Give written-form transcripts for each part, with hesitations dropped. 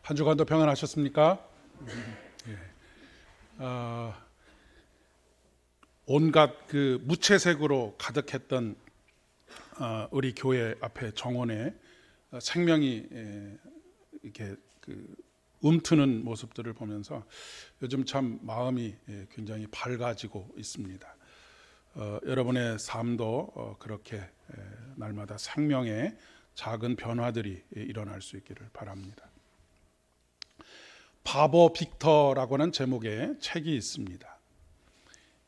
한 주간도 평안하셨습니까? 예. 온갖 그 무채색으로 가득했던 우리 교회 앞에 정원에 생명이 이렇게 그 움트는 모습들을 보면서 요즘 참 마음이 굉장히 밝아지고 있습니다. 여러분의 삶도 그렇게 날마다 생명의 작은 변화들이 일어날 수 있기를 바랍니다. 바보 빅터라고 하는 제목의 책이 있습니다.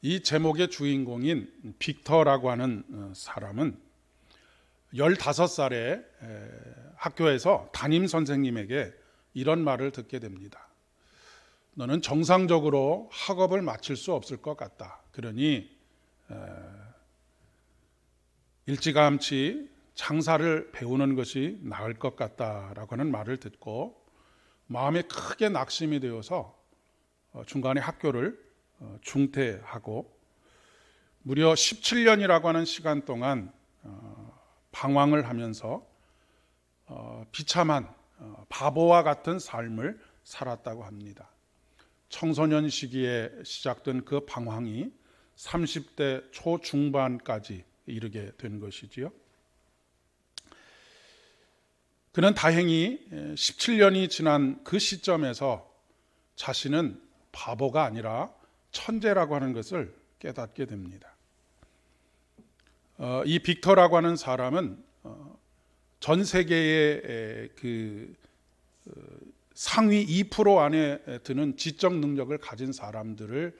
이 제목의 주인공인 빅터라고 하는 사람은 15살에 학교에서 담임 선생님에게 이런 말을 듣게 됩니다. 너는 정상적으로 학업을 마칠 수 없을 것 같다. 그러니 일찌감치 장사를 배우는 것이 나을 것 같다라고 하는 말을 듣고 마음에 크게 낙심이 되어서 중간에 학교를 중퇴하고 무려 17년이라고 하는 시간 동안 방황을 하면서 비참한 바보와 같은 삶을 살았다고 합니다. 청소년 시기에 시작된 그 방황이 30대 초중반까지 이르게 된 것이지요. 그는 다행히 17년이 지난 그 시점에서 자신은 바보가 아니라 천재라고 하는 것을 깨닫게 됩니다. 이 빅터라고 하는 사람은 전 세계의 그 상위 2% 안에 드는 지적 능력을 가진 사람들을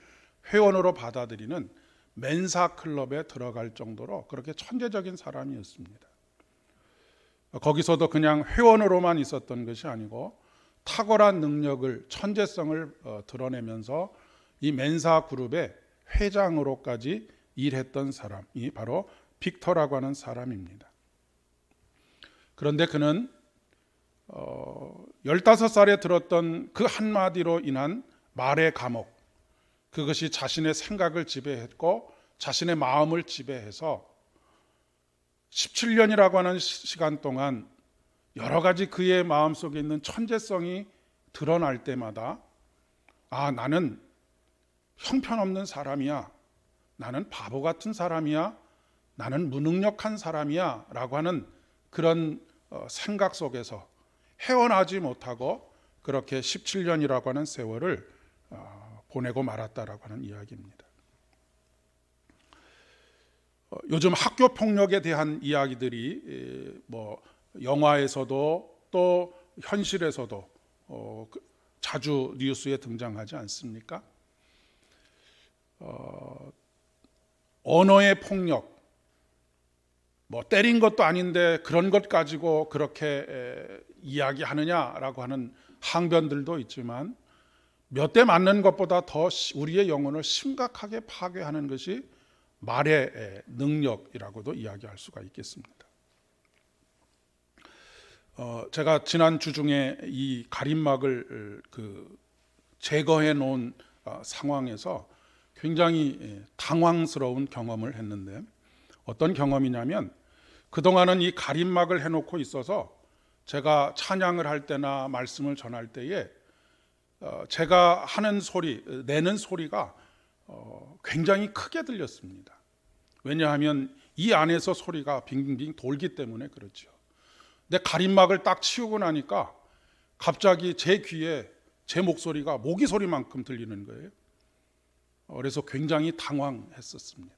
회원으로 받아들이는 멘사 클럽에 들어갈 정도로 그렇게 천재적인 사람이었습니다. 거기서도 그냥 회원으로만 있었던 것이 아니고 탁월한 능력을, 천재성을 드러내면서 이 멘사 그룹의 회장으로까지 일했던 사람이 바로 빅터라고 하는 사람입니다. 그런데 그는 15살에 들었던 그 한마디로 인한 말의 감옥, 그것이 자신의 생각을 지배했고 자신의 마음을 지배해서 17년이라고 하는 시간 동안 여러 가지 그의 마음속에 있는 천재성이 드러날 때마다 나는 형편없는 사람이야, 나는 바보 같은 사람이야, 나는 무능력한 사람이야 라고 하는 그런 생각 속에서 헤어나지 못하고 그렇게 17년이라고 하는 세월을 보내고 말았다라고 하는 이야기입니다. 요즘 학교 폭력에 대한 이야기들이 뭐 영화에서도 또 현실에서도 자주 뉴스에 등장하지 않습니까? 언어의 폭력, 뭐 때린 것도 아닌데 그런 것 가지고 그렇게 이야기하느냐라고 하는 항변들도 있지만 몇 대 맞는 것보다 더 우리의 영혼을 심각하게 파괴하는 것이 말의 능력이라고도 이야기할 수가 있겠습니다. 제가 지난 주 중에 이 가림막을 제거해 놓은 상황에서 굉장히 당황스러운 경험을 했는데, 어떤 경험이냐면 그동안은 이 가림막을 해놓고 있어서 제가 찬양을 할 때나 말씀을 전할 때에 제가 하는 소리, 내는 소리가 굉장히 크게 들렸습니다. 왜냐하면 이 안에서 소리가 빙빙빙 돌기 때문에 그렇죠. 근데 가림막을 딱 치우고 나니까 갑자기 제 귀에 제 목소리가 모기 소리만큼 들리는 거예요. 그래서 굉장히 당황했었습니다.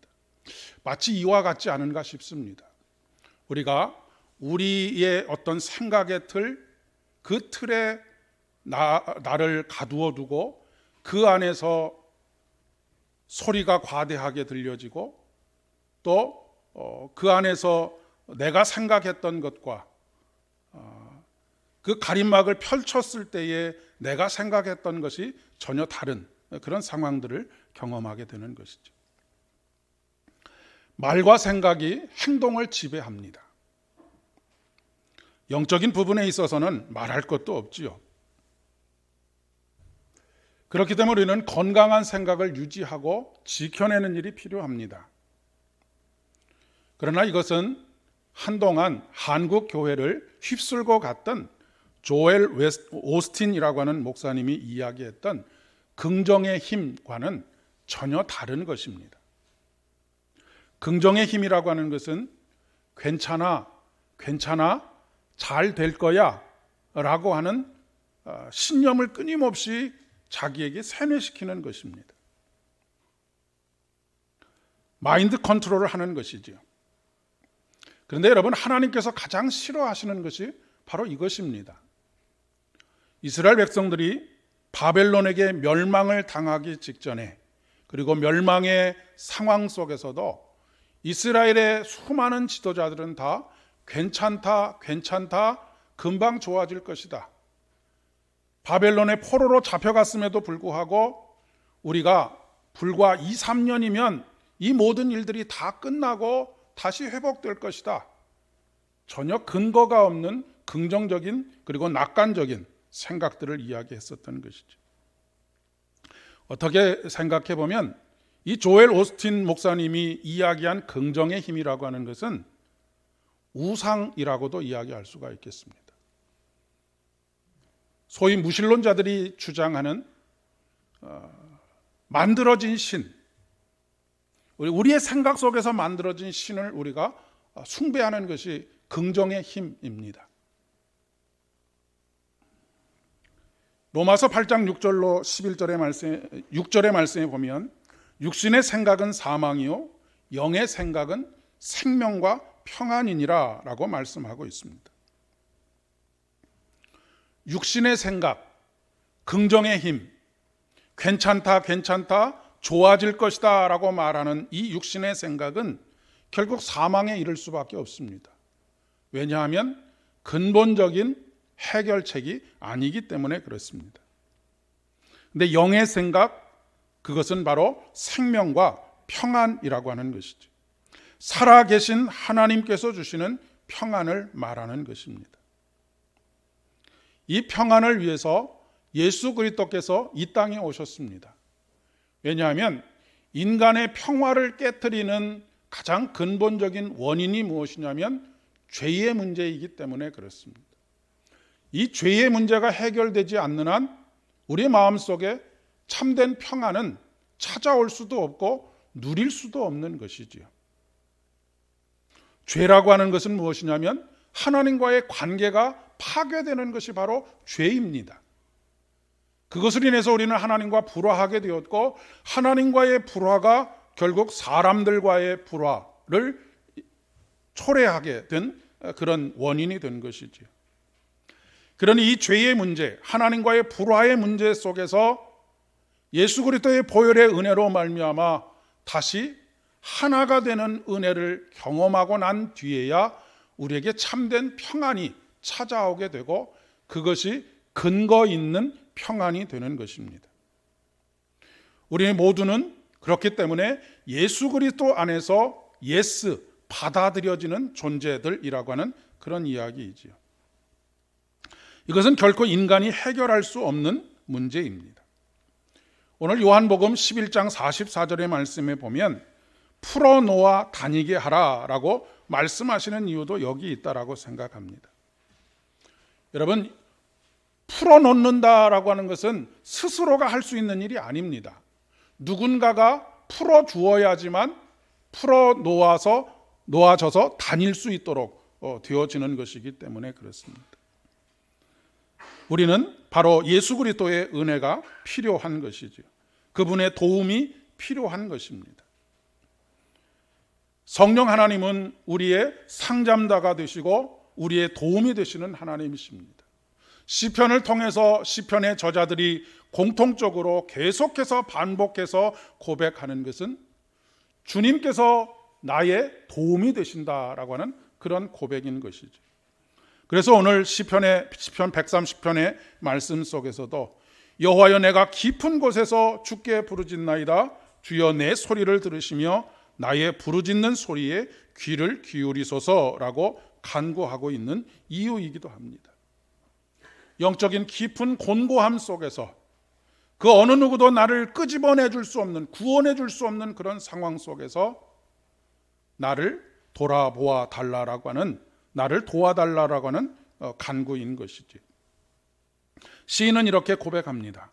마치 이와 같지 않은가 싶습니다. 우리가 우리의 어떤 생각의 틀, 그 틀에 나를 가두어 두고 그 안에서 소리가 과대하게 들려지고 또 그 안에서 내가 생각했던 것과 그 가림막을 펼쳤을 때에 내가 생각했던 것이 전혀 다른 그런 상황들을 경험하게 되는 것이죠. 말과 생각이 행동을 지배합니다. 영적인 부분에 있어서는 말할 것도 없지요. 그렇기 때문에 우리는 건강한 생각을 유지하고 지켜내는 일이 필요합니다. 그러나 이것은 한동안 한국 교회를 휩쓸고 갔던 조엘 오스틴이라고 하는 목사님이 이야기했던 긍정의 힘과는 전혀 다른 것입니다. 긍정의 힘이라고 하는 것은 괜찮아, 잘 될 거야 라고 하는 신념을 끊임없이 자기에게 세뇌시키는 것입니다. 마인드 컨트롤을 하는 것이죠. 그런데 여러분, 하나님께서 가장 싫어하시는 것이 바로 이것입니다. 이스라엘 백성들이 바벨론에게 멸망을 당하기 직전에, 그리고 멸망의 상황 속에서도 이스라엘의 수많은 지도자들은 다 괜찮다, 금방 좋아질 것이다. 바벨론의 포로로 잡혀갔음에도 불구하고 우리가 불과 2, 3년이면 이 모든 일들이 다 끝나고 다시 회복될 것이다. 전혀 근거가 없는 긍정적인 그리고 낙관적인 생각들을 이야기했었던 것이죠. 어떻게 생각해 보면 이 조엘 오스틴 목사님이 이야기한 긍정의 힘이라고 하는 것은 우상이라고도 이야기할 수가 있겠습니다. 소위 무신론자들이 주장하는 만들어진 신, 우리의 생각 속에서 만들어진 신을 우리가 숭배하는 것이 긍정의 힘입니다. 로마서 8장 6절로 6절의 말씀에 보면 육신의 생각은 사망이요 영의 생각은 생명과 평안이니라 라고 말씀하고 있습니다. 육신의 생각, 긍정의 힘, 괜찮다, 좋아질 것이다 라고 말하는 이 육신의 생각은 결국 사망에 이를 수밖에 없습니다. 왜냐하면 근본적인 해결책이 아니기 때문에 그렇습니다. 근데 영의 생각, 그것은 바로 생명과 평안이라고 하는 것이죠. 살아계신 하나님께서 주시는 평안을 말하는 것입니다. 이 평안을 위해서 예수 그리스도께서 이 땅에 오셨습니다. 왜냐하면 인간의 평화를 깨트리는 가장 근본적인 원인이 무엇이냐면 죄의 문제이기 때문에 그렇습니다. 이 죄의 문제가 해결되지 않는 한 우리 마음속에 참된 평안은 찾아올 수도 없고 누릴 수도 없는 것이지요. 죄라고 하는 것은 무엇이냐면 하나님과의 관계가 파괴되는 것이 바로 죄입니다. 그것을 인해서 우리는 하나님과 불화하게 되었고, 하나님과의 불화가 결국 사람들과의 불화를 초래하게 된 그런 원인이 된 것이지요. 그러니 이 죄의 문제, 하나님과의 불화의 문제 속에서 예수 그리스도의 보혈의 은혜로 말미암아 다시 하나가 되는 은혜를 경험하고 난 뒤에야 우리에게 참된 평안이 찾아오게 되고, 그것이 근거 있는 평안이 되는 것입니다. 우리 모두는 그렇기 때문에 예수 그리스도 안에서 받아들여지는 존재들이라고 하는 그런 이야기이지요. 이것은 결코 인간이 해결할 수 없는 문제입니다. 오늘 요한복음 11장 44절의 말씀에 보면 풀어놓아 다니게 하라라고 말씀하시는 이유도 여기 있다라고 생각합니다. 여러분, 풀어놓는다라고 하는 것은 스스로가 할 수 있는 일이 아닙니다. 누군가가 풀어주어야지만 놓아져서 다닐 수 있도록 되어지는 것이기 때문에 그렇습니다. 우리는 바로 예수 그리스도의 은혜가 필요한 것이죠. 그분의 도움이 필요한 것입니다. 성령 하나님은 우리의 상잠자가 되시고 우리의 도움이 되시는 하나님이십니다. 시편을 통해서 시편의 저자들이 공통적으로 계속해서 반복해서 고백하는 것은 주님께서 나의 도움이 되신다라고 하는 그런 고백인 것이죠. 그래서 오늘 시편 130편의 말씀 속에서도 여호와여 내가 깊은 곳에서 주께 부르짖나이다. 주여 내 소리를 들으시며 나의 부르짖는 소리에 귀를 기울이소서라고 간구하고 있는 이유이기도 합니다. 영적인 깊은 곤고함 속에서 그 어느 누구도 나를 끄집어내 줄 수 없는, 구원해 줄 수 없는 그런 상황 속에서 나를 돌아보아 달라라고 하는, 나를 도와달라라고 하는 간구인 것이지. 시인은 이렇게 고백합니다.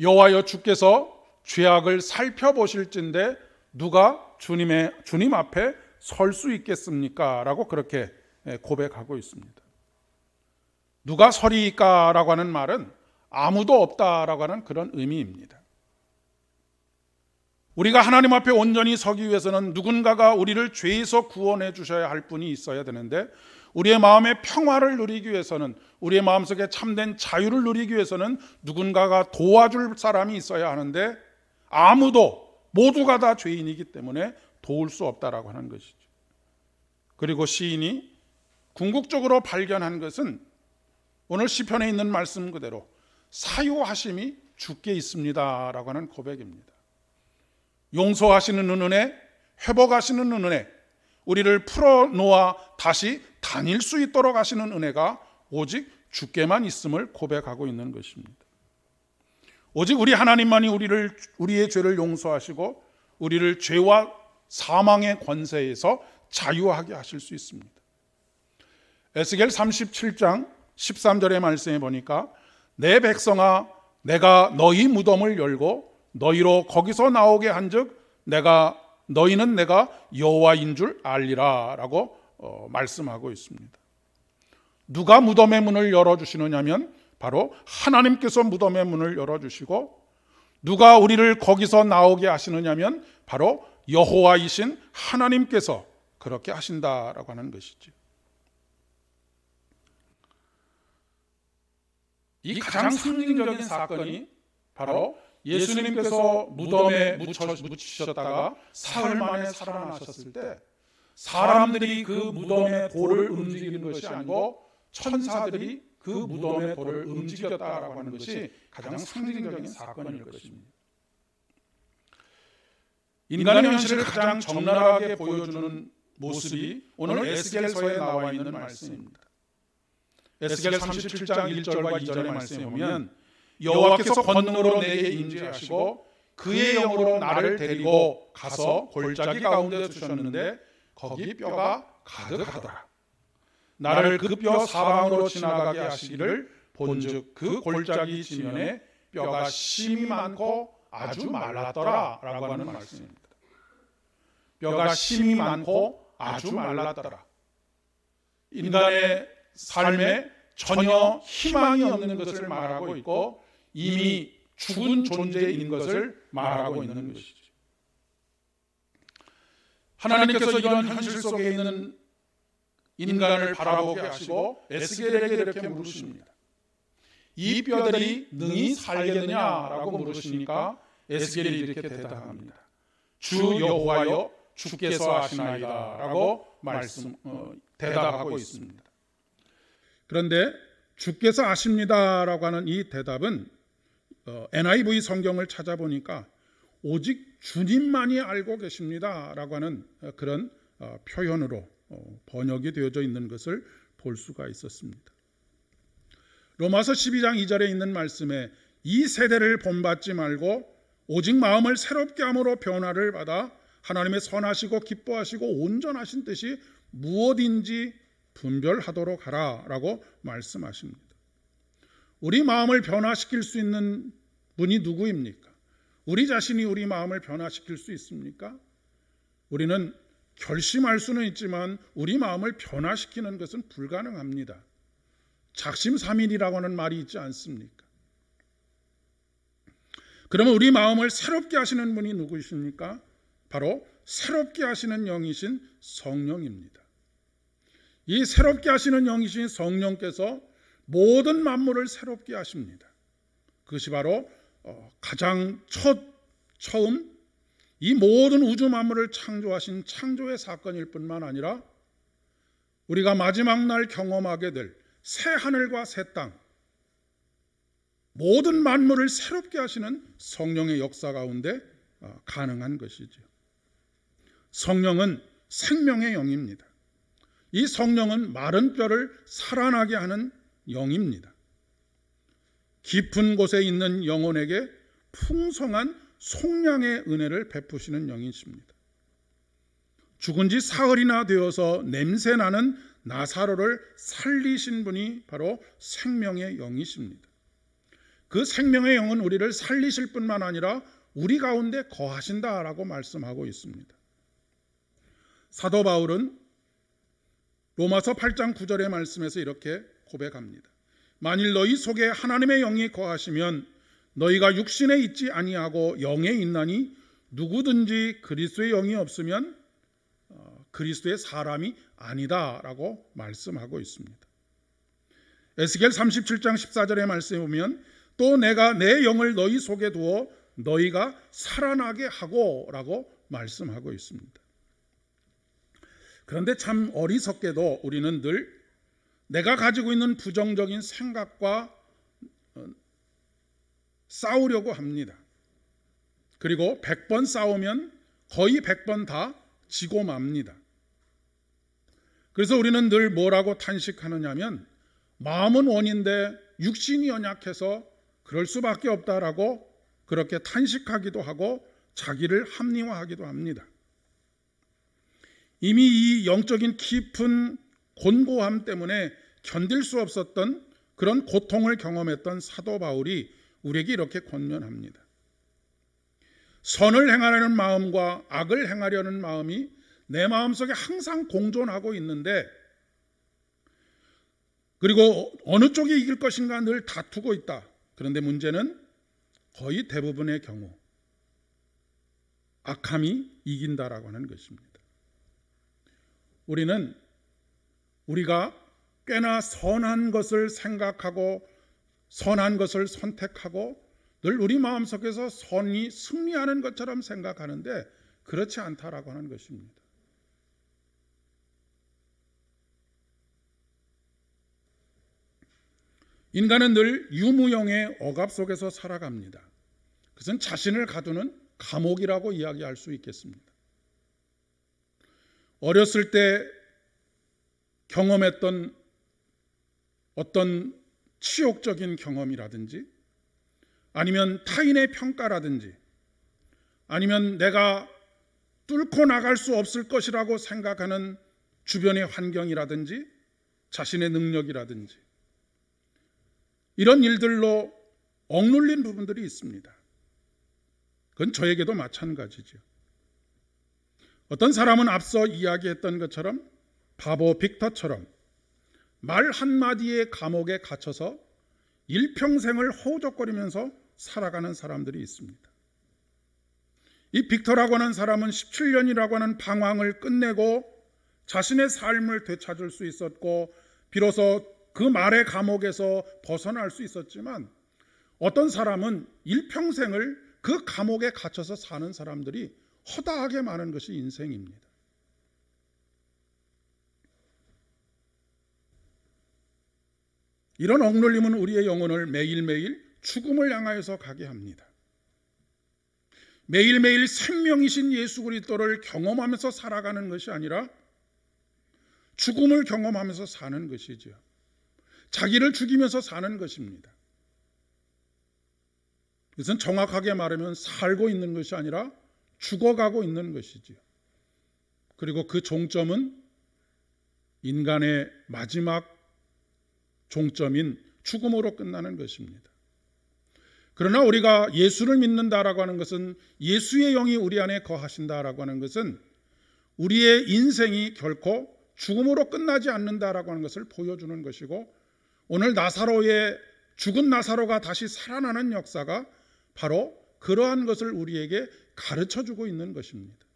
여호와여, 주께서 죄악을 살펴보실진데 누가 주님 앞에 설 수 있겠습니까? 라고 그렇게 고백하고 있습니다. 누가 서리이까? 라고 하는 말은 아무도 없다라고 하는 그런 의미입니다. 우리가 하나님 앞에 온전히 서기 위해서는 누군가가 우리를 죄에서 구원해 주셔야 할 분이 있어야 되는데, 우리의 마음의 평화를 누리기 위해서는, 우리의 마음속에 참된 자유를 누리기 위해서는 누군가가 도와줄 사람이 있어야 하는데, 모두가 다 죄인이기 때문에 도울 수 없다라고 하는 것이죠. 그리고 시인이 궁극적으로 발견한 것은 오늘 시편에 있는 말씀 그대로 사유하심이 주께 있습니다라고 하는 고백입니다. 용서하시는 은혜, 회복하시는 은혜, 우리를 풀어놓아 다시 다닐 수 있도록 하시는 은혜가 오직 주께만 있음을 고백하고 있는 것입니다. 오직 우리 하나님만이 우리의 죄를 용서하시고 우리를 죄와 사망의 권세에서 자유하게 하실 수 있습니다. 에스겔 37장 13절의 말씀에 보니까 내 백성아, 내가 너희 무덤을 열고 너희로 거기서 나오게 한즉 너희는 내가 여호와인 줄 알리라 라고 말씀하고 있습니다. 누가 무덤의 문을 열어주시느냐면 바로 하나님께서 무덤의 문을 열어주시고, 누가 우리를 거기서 나오게 하시느냐면 바로 여호와이신 하나님께서 그렇게 하신다라고 하는 것이죠. 이 가장 상징적인 사건이 바로 예수님께서 무덤에 묻히셨다가 사흘 만에 살아나셨을 때 사람들이 그 무덤의 돌을 움직이는 것이 아니고 천사들이 그 무덤의 돌을 움직였다라고 하는 것이 가장 상징적인 사건일 것입니다. 인간의 현실을 가장 적나라하게 보여주는 모습이 오늘 에스겔서에 나와 있는 말씀입니다. 에스겔 37장 1절과 2절의 말씀에 보면 여호와께서 권능으로 내게 임재하시고 그의 영으로 나를 데리고 가서 골짜기 가운데 두셨는데 거기 뼈가 가득하더라. 나를 그 뼈 사방으로 지나가게 하시기를 본즉 그 골짜기 지면에 뼈가 심이 많고 아주 말랐더라 라고 하는 말씀입니다. 뼈가 심이 많고 아주 말랐더라. 인간의 삶에 전혀 희망이 없는 것을 말하고 있고 이미 죽은 존재인 것을 말하고 있는 것이죠. 하나님께서 이런 현실 속에 있는 인간을 바라보게 하시고 에스겔에게 이렇게 물으십니다. 이 뼈들이 능히 살겠느냐라고 물으시니까 에스겔이 이렇게 대답합니다. 주 여호와여, 주께서 하시나이다 라고 대답하고 있습니다. 그런데 주께서 아십니다라고 하는 이 대답은 NIV 성경을 찾아보니까 오직 주님만이 알고 계십니다라고 하는 그런 표현으로 번역이 되어져 있는 것을 볼 수가 있었습니다. 로마서 12장 2절에 있는 말씀에 이 세대를 본받지 말고 오직 마음을 새롭게 함으로 변화를 받아 하나님의 선하시고 기뻐하시고 온전하신 뜻이 무엇인지 분별하도록 하라라고 말씀하십니다. 우리 마음을 변화시킬 수 있는 분이 누구입니까? 우리 자신이 우리 마음을 변화시킬 수 있습니까? 우리는 결심할 수는 있지만 우리 마음을 변화시키는 것은 불가능합니다. 작심삼일이라고 하는 말이 있지 않습니까? 그러면 우리 마음을 새롭게 하시는 분이 누구이십니까? 바로 새롭게 하시는 영이신 성령입니다. 이 새롭게 하시는 영이신 성령께서 모든 만물을 새롭게 하십니다. 그것이 바로 가장 처음 이 모든 우주 만물을 창조하신 창조의 사건일 뿐만 아니라 우리가 마지막 날 경험하게 될 새 하늘과 새 땅, 모든 만물을 새롭게 하시는 성령의 역사 가운데 가능한 것이죠. 성령은 생명의 영입니다. 이 성령은 마른 뼈를 살아나게 하는 영입니다. 깊은 곳에 있는 영혼에게 풍성한 속량의 은혜를 베푸시는 영이십니다. 죽은 지 사흘이나 되어서 냄새나는 나사로를 살리신 분이 바로 생명의 영이십니다. 그 생명의 영은 우리를 살리실 뿐만 아니라 우리 가운데 거하신다라고 말씀하고 있습니다. 사도 바울은 로마서 8장 9절의 말씀에서 이렇게 고백합니다. 만일 너희 속에 하나님의 영이 거하시면 너희가 육신에 있지 아니하고 영에 있나니 누구든지 그리스도의 영이 없으면 그리스도의 사람이 아니다라고 말씀하고 있습니다. 에스겔 37장 14절의 말씀에 보면 또 내가 내 영을 너희 속에 두어 너희가 살아나게 하고 라고 말씀하고 있습니다. 그런데 참 어리석게도 우리는 늘 내가 가지고 있는 부정적인 생각과 싸우려고 합니다. 그리고 100번 싸우면 거의 100번 다 지고 맙니다. 그래서 우리는 늘 뭐라고 탄식하느냐면 마음은 원인데 육신이 연약해서 그럴 수밖에 없다라고 그렇게 탄식하기도 하고 자기를 합리화하기도 합니다. 이미 이 영적인 깊은 곤고함 때문에 견딜 수 없었던 그런 고통을 경험했던 사도 바울이 우리에게 이렇게 권면합니다. 선을 행하려는 마음과 악을 행하려는 마음이 내 마음속에 항상 공존하고 있는데, 그리고 어느 쪽이 이길 것인가 늘 다투고 있다. 그런데 문제는 거의 대부분의 경우 악함이 이긴다라고 하는 것입니다. 우리는 우리가 꽤나 선한 것을 생각하고 선한 것을 선택하고 늘 우리 마음속에서 선이 승리하는 것처럼 생각하는데 그렇지 않다라고 하는 것입니다. 인간은 늘 유무형의 억압 속에서 살아갑니다. 그것은 자신을 가두는 감옥이라고 이야기할 수 있겠습니다. 어렸을 때 경험했던 어떤 치욕적인 경험이라든지 아니면 타인의 평가라든지 아니면 내가 뚫고 나갈 수 없을 것이라고 생각하는 주변의 환경이라든지 자신의 능력이라든지 이런 일들로 억눌린 부분들이 있습니다. 그건 저에게도 마찬가지죠. 어떤 사람은 앞서 이야기했던 것처럼 바보 빅터처럼 말 한마디의 감옥에 갇혀서 일평생을 허우적거리면서 살아가는 사람들이 있습니다. 이 빅터라고 하는 사람은 17년이라고 하는 방황을 끝내고 자신의 삶을 되찾을 수 있었고 비로소 그 말의 감옥에서 벗어날 수 있었지만 어떤 사람은 일평생을 그 감옥에 갇혀서 사는 사람들이 허다하게 많은 것이 인생입니다. 이런 억눌림은 우리의 영혼을 매일매일 죽음을 향하여서 가게 합니다. 매일매일 생명이신 예수 그리스도를 경험하면서 살아가는 것이 아니라 죽음을 경험하면서 사는 것이죠. 자기를 죽이면서 사는 것입니다. 이것은 정확하게 말하면 살고 있는 것이 아니라 죽어가고 있는 것이죠. 그리고 그 종점은 인간의 마지막 종점인 죽음으로 끝나는 것입니다. 그러나 우리가 예수를 믿는다라고 하는 것은 예수의 영이 우리 안에 거하신다라고 하는 것은 우리의 인생이 결코 죽음으로 끝나지 않는다라고 하는 것을 보여주는 것이고 오늘 나사로의 죽은 나사로가 다시 살아나는 역사가 바로 그러한 것을 우리에게 가르쳐주고 있는 것입니다.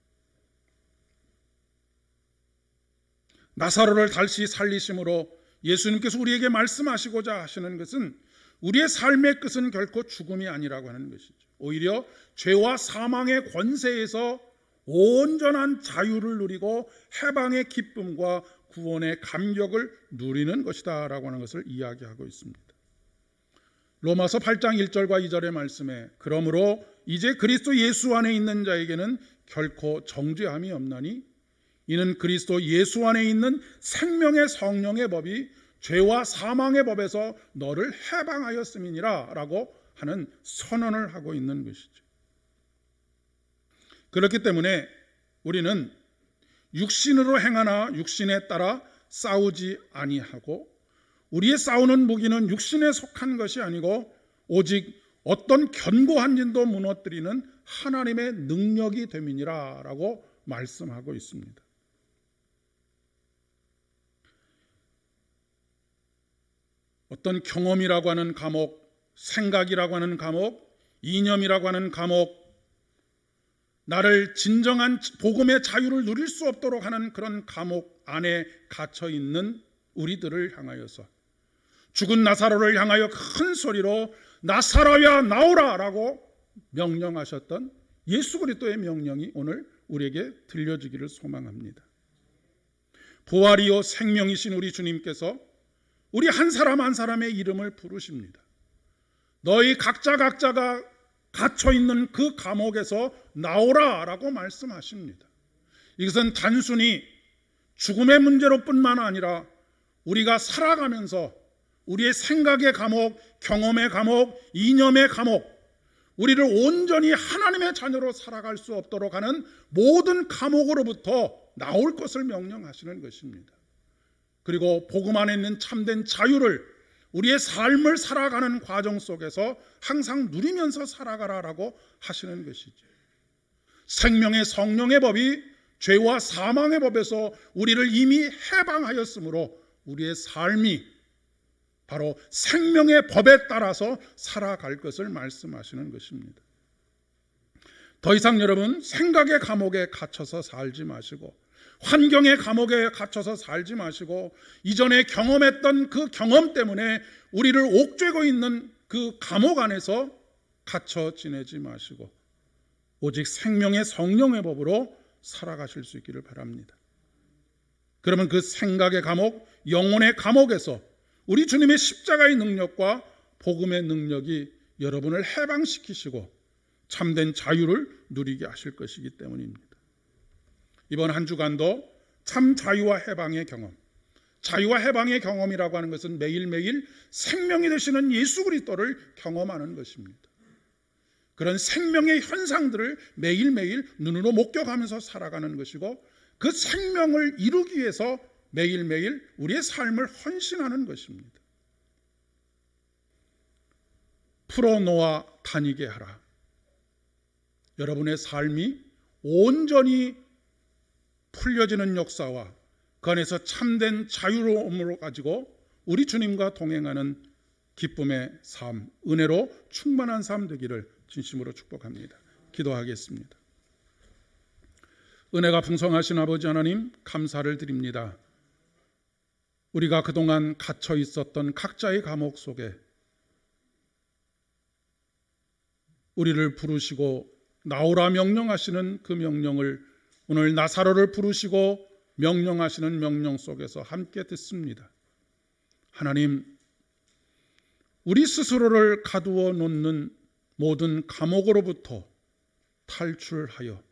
나사로를 다시 살리심으로 예수님께서 우리에게 말씀하시고자 하시는 것은 우리의 삶의 끝은 결코 죽음이 아니라고 하는 것이죠. 오히려 죄와 사망의 권세에서 온전한 자유를 누리고 해방의 기쁨과 구원의 감격을 누리는 것이다 라고 하는 것을 이야기하고 있습니다. 로마서 8장 1절과 2절의 말씀에 그러므로 이제 그리스도 예수 안에 있는 자에게는 결코 정죄함이 없나니 이는 그리스도 예수 안에 있는 생명의 성령의 법이 죄와 사망의 법에서 너를 해방하였음이니라 라고 하는 선언을 하고 있는 것이죠. 그렇기 때문에 우리는 육신으로 행하나 육신에 따라 싸우지 아니하고 우리의 싸우는 무기는 육신에 속한 것이 아니고 오직 어떤 견고한 진도 무너뜨리는 하나님의 능력이 됨이니라 라고 말씀하고 있습니다. 어떤 경험이라고 하는 감옥, 생각이라고 하는 감옥, 이념이라고 하는 감옥, 나를 진정한 복음의 자유를 누릴 수 없도록 하는 그런 감옥 안에 갇혀 있는 우리들을 향하여서 죽은 나사로를 향하여 큰 소리로 나사로야 나오라 라고 명령하셨던 예수 그리스도의 명령이 오늘 우리에게 들려지기를 소망합니다. 부활이요 생명이신 우리 주님께서 우리 한 사람 한 사람의 이름을 부르십니다. 너희 각자가 갇혀 있는 그 감옥에서 나오라 라고 말씀하십니다. 이것은 단순히 죽음의 문제로뿐만 아니라 우리가 살아가면서 우리의 생각의 감옥, 경험의 감옥, 이념의 감옥, 우리를 온전히 하나님의 자녀로 살아갈 수 없도록 하는 모든 감옥으로부터 나올 것을 명령하시는 것입니다. 그리고 복음 안에 있는 참된 자유를 우리의 삶을 살아가는 과정 속에서 항상 누리면서 살아가라라고 하시는 것이죠. 생명의 성령의 법이 죄와 사망의 법에서 우리를 이미 해방하였으므로 우리의 삶이 바로 생명의 법에 따라서 살아갈 것을 말씀하시는 것입니다. 더 이상 여러분 생각의 감옥에 갇혀서 살지 마시고 환경의 감옥에 갇혀서 살지 마시고 이전에 경험했던 그 경험 때문에 우리를 옥죄고 있는 그 감옥 안에서 갇혀 지내지 마시고 오직 생명의 성령의 법으로 살아가실 수 있기를 바랍니다. 그러면 그 생각의 감옥, 영혼의 감옥에서 우리 주님의 십자가의 능력과 복음의 능력이 여러분을 해방시키시고 참된 자유를 누리게 하실 것이기 때문입니다. 이번 한 주간도 참 자유와 해방의 경험, 자유와 해방의 경험이라고 하는 것은 매일매일 생명이 되시는 예수 그리스도를 경험하는 것입니다. 그런 생명의 현상들을 매일매일 눈으로 목격하면서 살아가는 것이고 그 생명을 이루기 위해서 매일매일 우리의 삶을 헌신하는 것입니다. 풀어놓아 다니게 하라. 여러분의 삶이 온전히 풀려지는 역사와 그 안에서 참된 자유로움으로 가지고 우리 주님과 동행하는 기쁨의 삶, 은혜로 충만한 삶 되기를 진심으로 축복합니다. 기도하겠습니다. 은혜가 풍성하신 아버지 하나님 감사를 드립니다. 우리가 그동안 갇혀 있었던 각자의 감옥 속에 우리를 부르시고 나오라 명령하시는 그 명령을 오늘 나사로를 부르시고 명령하시는 명령 속에서 함께 듣습니다. 하나님, 우리 스스로를 가두어 놓는 모든 감옥으로부터 탈출하여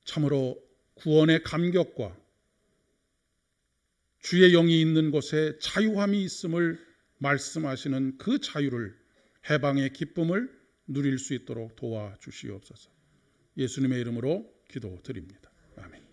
참으로 구원의 감격과 주의 영이 있는 곳에 자유함이 있음을 말씀하시는 그 자유를, 해방의 기쁨을 누릴 수 있도록 도와주시옵소서. 예수님의 이름으로 기도드립니다. 아멘.